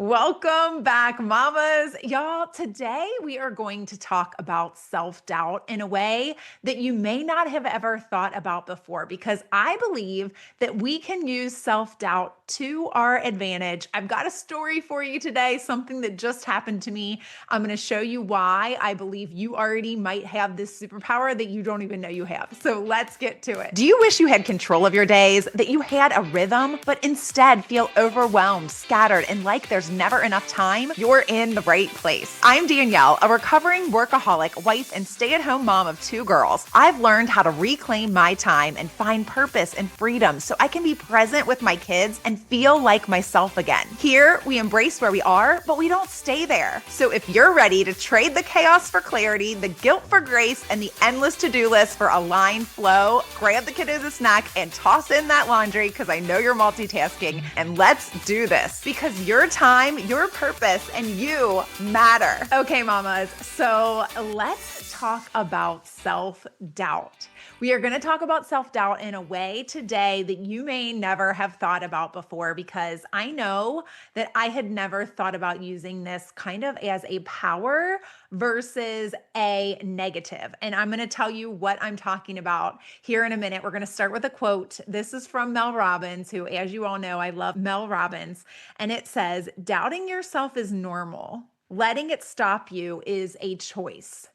Welcome back, mamas. Y'all, today we are going to talk about self-doubt in a way that you may not have ever thought about before, because I believe that we can use self-doubt to our advantage. I've got a story for you today, something that just happened to me. I'm going to show you why I believe you already might have this superpower that you don't even know you have. So let's get to it. Do you wish you had control of your days, that you had a rhythm, but instead feel overwhelmed, scattered, and like there's never enough time? You're in the right place. I'm Danielle, a recovering workaholic, wife, and stay-at-home mom of 2 girls. I've learned how to reclaim my time and find purpose and freedom so I can be present with my kids and feel like myself again. Here, we embrace where we are, but we don't stay there. So if you're ready to trade the chaos for clarity, the guilt for grace, and the endless to-do list for aligned flow, grab the kiddos a snack and toss in that laundry, because I know you're multitasking, and let's do this, because your time, your purpose, and you matter. Okay, mamas, so let's talk about self-doubt. We are going to talk about self-doubt in a way today that you may never have thought about before, because I know that I had never thought about using this kind of as a power versus a negative. And I'm going to tell you what I'm talking about here in a minute. We're going to start with a quote. This is from Mel Robbins, who, as you all know, I love Mel Robbins. And it says, "Doubting yourself is normal. Letting it stop you is a choice."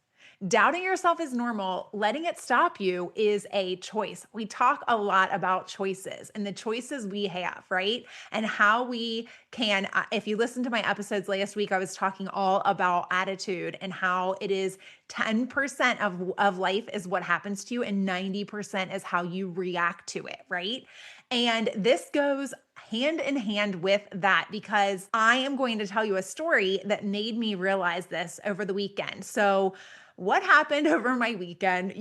Doubting yourself is normal. Letting it stop you is a choice. We talk a lot about choices and the choices we have, right? And how we can, if you listen to my episodes last week, I was talking all about attitude and how it is 10% of life is what happens to you, and 90% is how you react to it, right? And this goes hand in hand with that, because I am going to tell you a story that made me realize this over the weekend. So what happened over my weekend?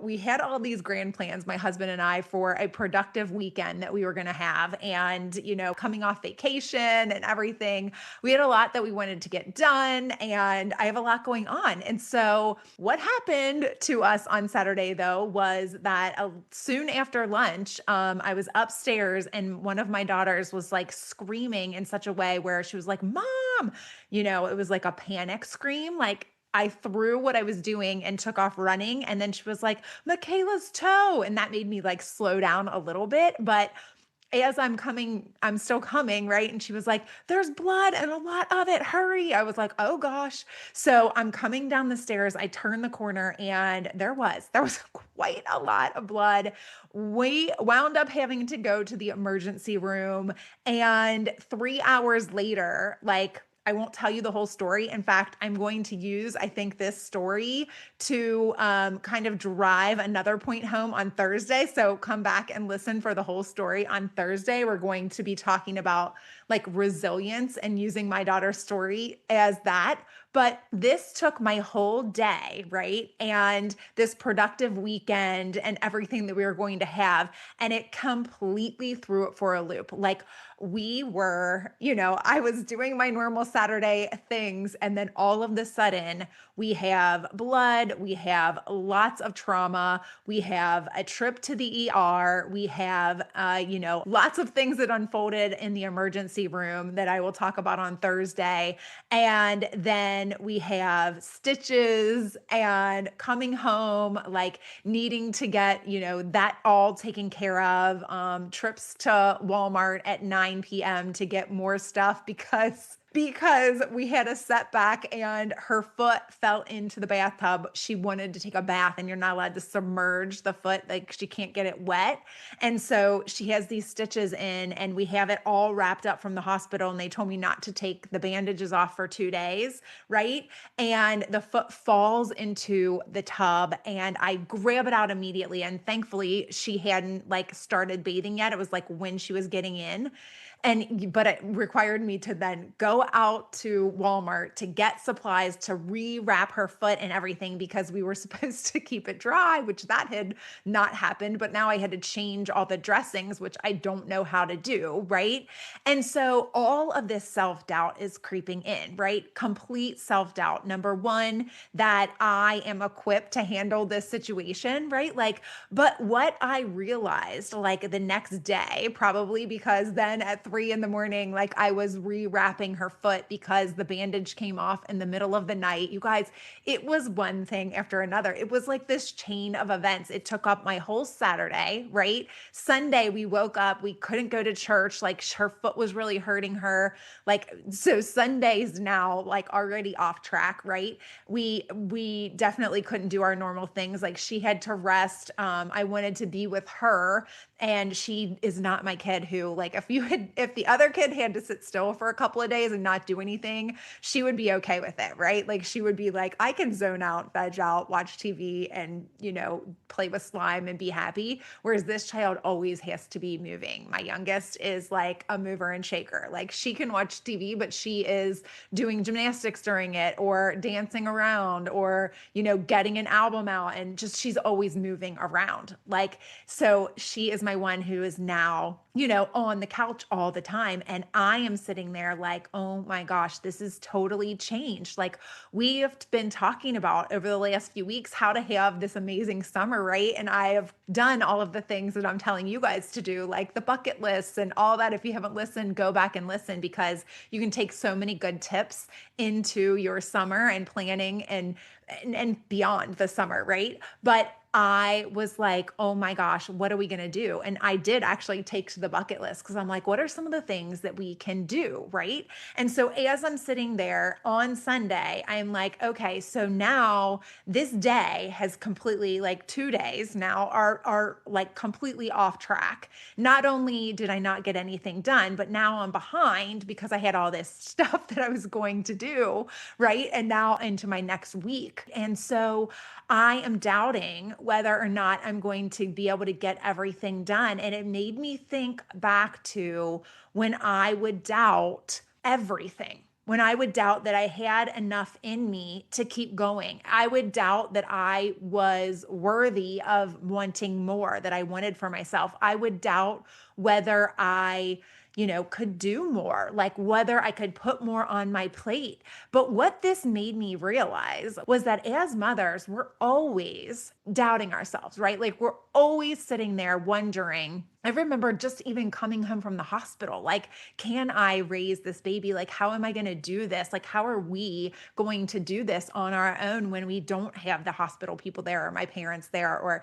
We had all these grand plans, my husband and I, for a productive weekend that we were going to have. And, coming off vacation and everything, we had a lot that we wanted to get done, and I have a lot going on. And so what happened to us on Saturday, though, was that soon after lunch, I was upstairs and one of my daughters was like screaming in such a way where she was like, "Mom," it was like a panic scream. Like, I threw what I was doing and took off running. And then she was like, "Michaela's toe." And that made me like slow down a little bit. But as I'm still coming, right? And she was like, "There's blood and a lot of it. Hurry." I was like, "Oh gosh." So I'm coming down the stairs. I turn the corner and there was quite a lot of blood. We wound up having to go to the emergency room. And 3 hours later, like, I won't tell you the whole story. In fact, I'm going to use, I think, this story to kind of drive another point home on Thursday. So come back and listen for the whole story on Thursday. We're going to be talking about like resilience and using my daughter's story as that. But this took my whole day, right? And this productive weekend and everything that we were going to have. And it completely threw it for a loop. Like, we were, I was doing my normal Saturday things. And then all of the sudden, we have blood, we have lots of trauma, we have a trip to the ER, we have, lots of things that unfolded in the emergency room that I will talk about on Thursday. And then we have stitches and coming home, like needing to get, that all taken care of, trips to Walmart at 9 p.m. to get more stuff because we had a setback and her foot fell into the bathtub. She wanted to take a bath and you're not allowed to submerge the foot. Like, she can't get it wet. And so she has these stitches in and we have it all wrapped up from the hospital. And they told me not to take the bandages off for 2 days. Right. And the foot falls into the tub and I grab it out immediately. And thankfully she hadn't like started bathing yet. It was like when she was getting in. But it required me to then go out to Walmart to get supplies to rewrap her foot and everything, because we were supposed to keep it dry, which that had not happened. But now I had to change all the dressings, which I don't know how to do, right? And so all of this self-doubt is creeping in, right? Complete self-doubt. Number one, that I am equipped to handle this situation, right? Like, but what I realized like the next day, probably because then at 3 in the morning, like I was rewrapping her foot because the bandage came off in the middle of the night. You guys, it was one thing after another. It was like this chain of events. It took up my whole Saturday, right? Sunday, we woke up, we couldn't go to church. Like her foot was really hurting her. Like, so Sunday's now like already off track, right? We definitely couldn't do our normal things. Like she had to rest. I wanted to be with her, and she is not my kid who, like, if the other kid had to sit still for a couple of days and not do anything, she would be okay with it, right? Like she would be like, I can zone out, veg out, watch TV, and play with slime and be happy. Whereas this child always has to be moving. My youngest is like a mover and shaker. Like she can watch TV, but she is doing gymnastics during it, or dancing around, or getting an album out, and just she's always moving around. Like, so she is my one who is now on the couch all the time. And I am sitting there like, oh my gosh, this is totally changed. Like we have been talking about over the last few weeks how to have this amazing summer, right? And I have done all of the things that I'm telling you guys to do, like the bucket lists and all that. If you haven't listened, go back and listen, because you can take so many good tips into your summer and planning and beyond the summer, right? But I was like, oh my gosh, what are we going to do? And I did actually take to the bucket list, because I'm like, what are some of the things that we can do? Right. And so as I'm sitting there on Sunday, I'm like, okay, so now this day has completely, like 2 days now are like completely off track. Not only did I not get anything done, but now I'm behind because I had all this stuff that I was going to do. Right. And now into my next week. And so I am doubting whether or not I'm going to be able to get everything done. And it made me think back to when I would doubt everything. When I would doubt that I had enough in me to keep going. I would doubt that I was worthy of wanting more, that I wanted for myself. I would doubt whether I could do more, like whether I could put more on my plate. But what this made me realize was that as mothers, we're always doubting ourselves, right? Like we're always sitting there wondering. I remember just even coming home from the hospital, like, can I raise this baby? Like, how am I going to do this? Like, how are we going to do this on our own when we don't have the hospital people there, or my parents there, or,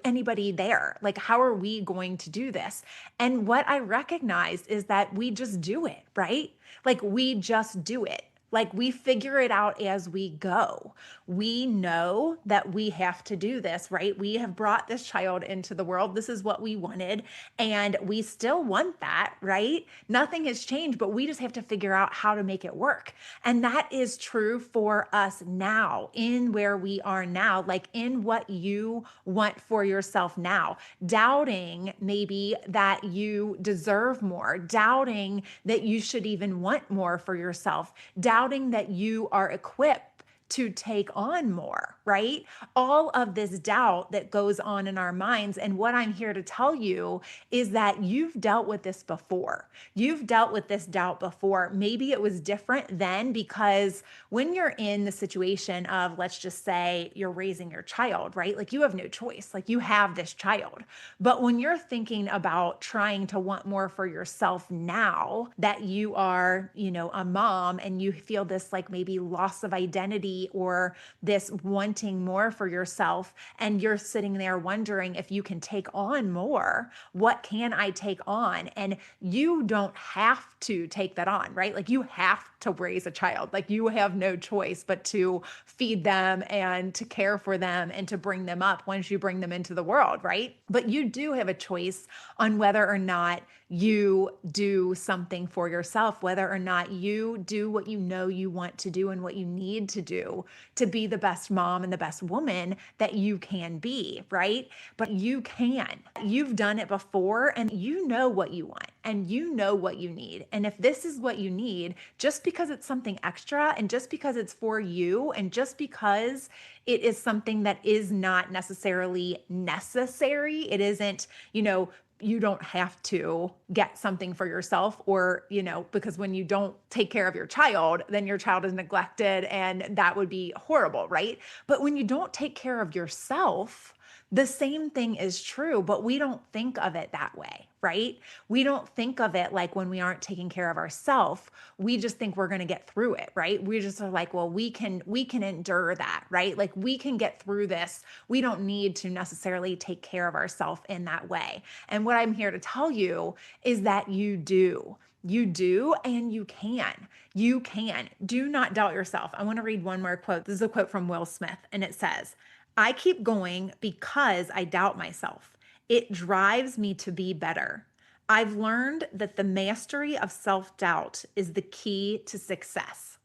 anybody there? Like, how are we going to do this? And what I recognized is that we just do it, right? Like, we just do it. Like we figure it out as we go. We know that we have to do this, right? We have brought this child into the world. This is what we wanted, and we still want that, right? Nothing has changed, but we just have to figure out how to make it work. And that is true for us now, in where we are now, like in what you want for yourself now. Doubting maybe that you deserve more, doubting that you should even want more for yourself, doubting that you are equipped to take on more, right? All of this doubt that goes on in our minds. And what I'm here to tell you is that you've dealt with this before. You've dealt with this doubt before. Maybe it was different then, because when you're in the situation of, let's just say you're raising your child, right? Like you have no choice, like you have this child. But when you're thinking about trying to want more for yourself now that you are, a mom, and you feel this like maybe loss of identity, or this wanting more for yourself, and you're sitting there wondering if you can take on more, what can I take on? And you don't have to take that on, right? Like you have to raise a child. Like you have no choice but to feed them and to care for them and to bring them up once you bring them into the world, right? But you do have a choice on whether or not you do something for yourself, whether or not you do what you know you want to do and what you need to do to be the best mom and the best woman that you can be, right? But you can. You've done it before, and you know what you want and you know what you need. And if this is what you need, just because it's something extra, and just because it's for you, and just because it is something that is not necessarily necessary, it isn't, you don't have to get something for yourself, or, because when you don't take care of your child, then your child is neglected, and that would be horrible, right? But when you don't take care of yourself, the same thing is true, but we don't think of it that way, right? We don't think of it like when we aren't taking care of ourselves, we just think we're going to get through it, right? We just are like, well, we can endure that, right? Like we can get through this. We don't need to necessarily take care of ourselves in that way. And what I'm here to tell you is that you do. You do and you can. You can. Do not doubt yourself. I want to read one more quote. This is a quote from Will Smith, and it says, I keep going because I doubt myself. It drives me to be better. I've learned that the mastery of self doubt is the key to success.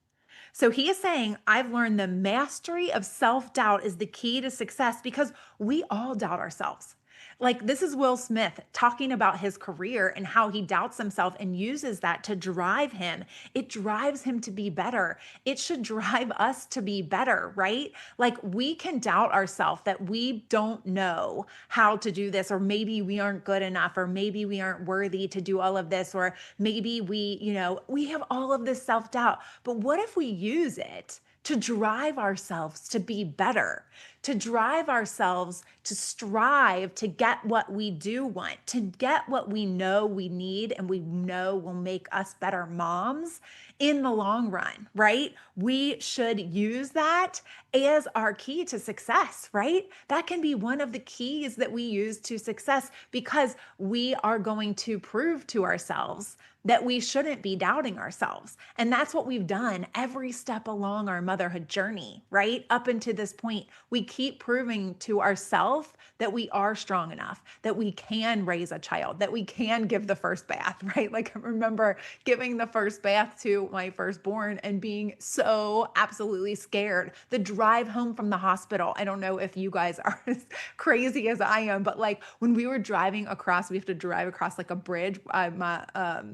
So he is saying, I've learned the mastery of self doubt is the key to success because we all doubt ourselves. Like, this is Will Smith talking about his career and how he doubts himself and uses that to drive him. It drives him to be better. It should drive us to be better, right? Like, we can doubt ourselves that we don't know how to do this, or maybe we aren't good enough, or maybe we aren't worthy to do all of this, or maybe we have all of this self doubt. But what if we use it to drive ourselves to be better, to drive ourselves to strive to get what we do want, to get what we know we need and we know will make us better moms in the long run, right? We should use that as our key to success, right? That can be one of the keys that we use to success because we are going to prove to ourselves that we shouldn't be doubting ourselves. And that's what we've done every step along our motherhood journey, right? Up until this point, we keep proving to ourselves that we are strong enough, that we can raise a child, that we can give the first bath, right? Like I remember giving the first bath to my firstborn and being so absolutely scared. The drive home from the hospital, I don't know if you guys are as crazy as I am, but like when we were driving across, we have to drive across like a bridge.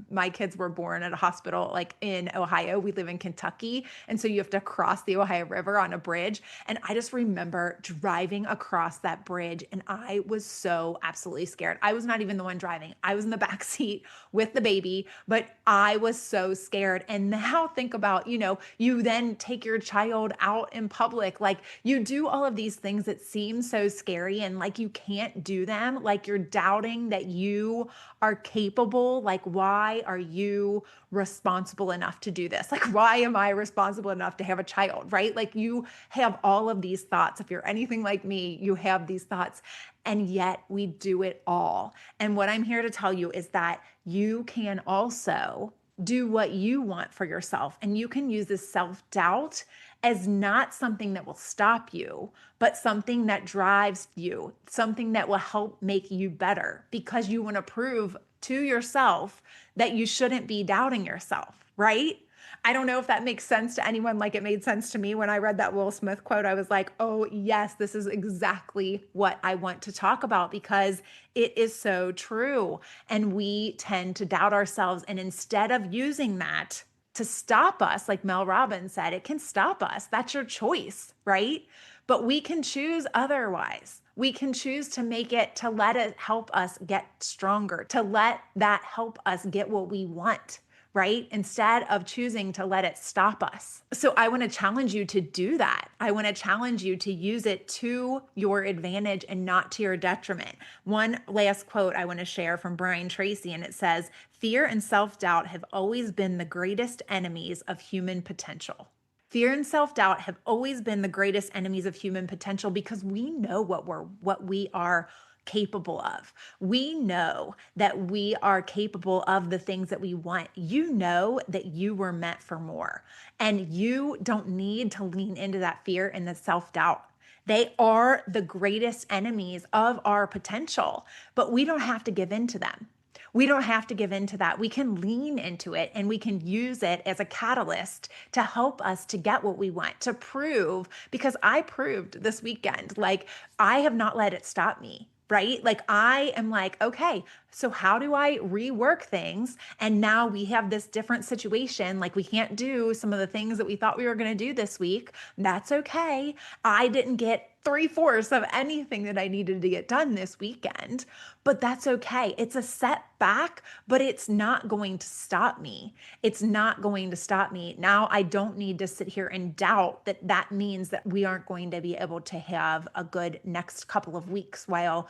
My kids were born at a hospital like in Ohio. We live in Kentucky. And so you have to cross the Ohio River on a bridge. And I just remember driving across that bridge and I was so absolutely scared. I was not even the one driving. I was in the back seat with the baby, but I was so scared. And now think about, you then take your child out in public. Like you do all of these things that seem so scary and like you can't do them. Like you're doubting that you are capable. Like, why are you responsible enough to do this? Like, why am I responsible enough to have a child, right? Like you have all of these thoughts. If you're anything like me, you have these thoughts. And yet we do it all. And what I'm here to tell you is that you can also do what you want for yourself. And you can use this self-doubt as not something that will stop you, but something that drives you, something that will help make you better because you want to prove to yourself that you shouldn't be doubting yourself, right? I don't know if that makes sense to anyone like it made sense to me when I read that Will Smith quote. I was like, oh, yes, this is exactly what I want to talk about because it is so true. And we tend to doubt ourselves. And instead of using that to stop us, like Mel Robbins said, it can stop us. That's your choice, right? But we can choose otherwise. We can choose to make it, to let it help us get stronger, to let that help us get what we want, right? Instead of choosing to let it stop us. So I want to challenge you to do that. I want to challenge you to use it to your advantage and not to your detriment. One last quote I want to share from Brian Tracy, and it says, "Fear and self-doubt have always been the greatest enemies of human potential." Fear and self-doubt have always been the greatest enemies of human potential because we know what we are capable of. We know that we are capable of the things that we want. You know that you were meant for more, and you don't need to lean into that fear and the self-doubt. They are the greatest enemies of our potential, but we don't have to give in to them. We don't have to give in to that. We can lean into it and we can use it as a catalyst to help us to get what we want, to prove, because I proved this weekend, like I have not let it stop me. Right? Like I am like, okay, so how do I rework things? And now we have this different situation. Like we can't do some of the things that we thought we were going to do this week. That's okay. I didn't get 3/4 of anything that I needed to get done this weekend, but that's okay. It's a setback, but it's not going to stop me. It's not going to stop me. Now I don't need to sit here and doubt that that means that we aren't going to be able to have a good next couple of weeks while,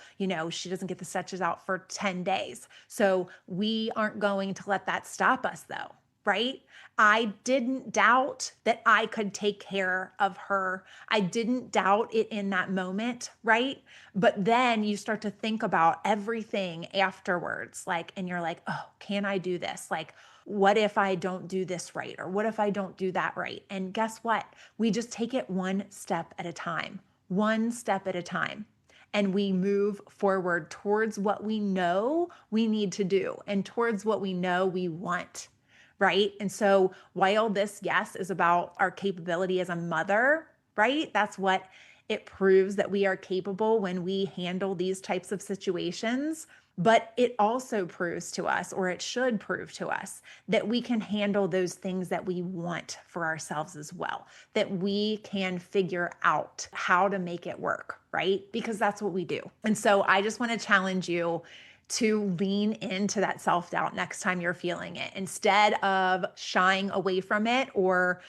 she doesn't get the stitches out for 10 days. So we aren't going to let that stop us though. Right? I didn't doubt that I could take care of her. I didn't doubt it in that moment, right? But then you start to think about everything afterwards, and you're like, oh, can I do this? What if I don't do this right? Or what if I don't do that right? And guess what? We just take it one step at a time, one step at a time. And we move forward towards what we know we need to do and towards what we know we want. Right? And so while this, yes, is about our capability as a mother, right? That's what it proves that we are capable when we handle these types of situations. But it also proves to us, or it should prove to us, that we can handle those things that we want for ourselves as well, that we can figure out how to make it work, right? Because that's what we do. And so I just want to challenge you to lean into that self-doubt next time you're feeling it, instead of shying away from it or,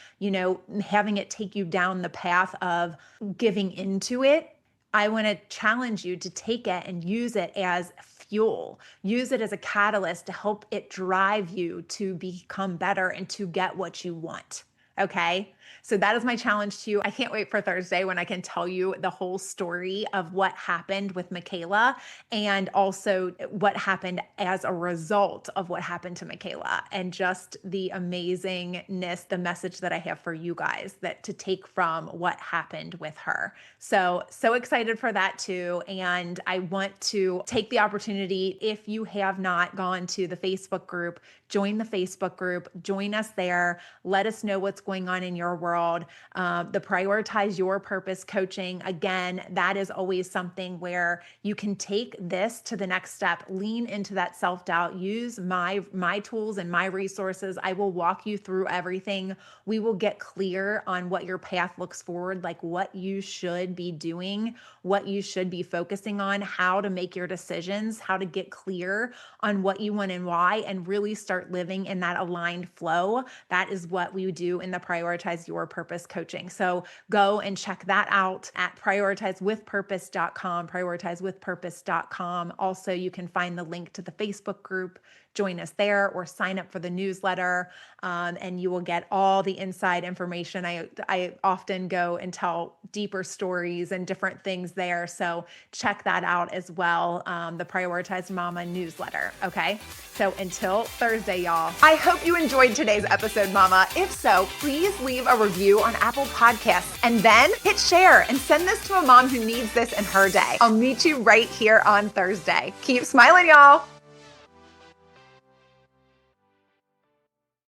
having it take you down the path of giving into it. I want to challenge you to take it and use it as fuel, use it as a catalyst to help it drive you to become better and to get what you want. Okay. So that is my challenge to you. I can't wait for Thursday when I can tell you the whole story of what happened with Michaela and also what happened as a result of what happened to Michaela, and just the amazingness, the message that I have for you guys that to take from what happened with her. So excited for that too. And I want to take the opportunity, if you have not gone to the Facebook group, join the Facebook group, join us there. Let us know what's going on in your world. The Prioritize Your Purpose coaching, again, that is always something where you can take this to the next step, lean into that self-doubt, use my tools and my resources. I will walk you through everything. We will get clear on what your path looks forward, like what you should be doing, what you should be focusing on, how to make your decisions, how to get clear on what you want and why, and really start living in that aligned flow. That is what we do in the Prioritize Your Purpose coaching. So go and check that out at prioritizewithpurpose.com, prioritizewithpurpose.com. Also, you can find the link to the Facebook group. Join us there or sign up for the newsletter, and you will get all the inside information. I often go and tell deeper stories and different things there. So check that out as well, the Prioritize Mama newsletter. Okay. So until Thursday, y'all, I hope you enjoyed today's episode, Mama. If so, please leave a review on Apple Podcasts and then hit share and send this to a mom who needs this in her day. I'll meet you right here on Thursday. Keep smiling, y'all.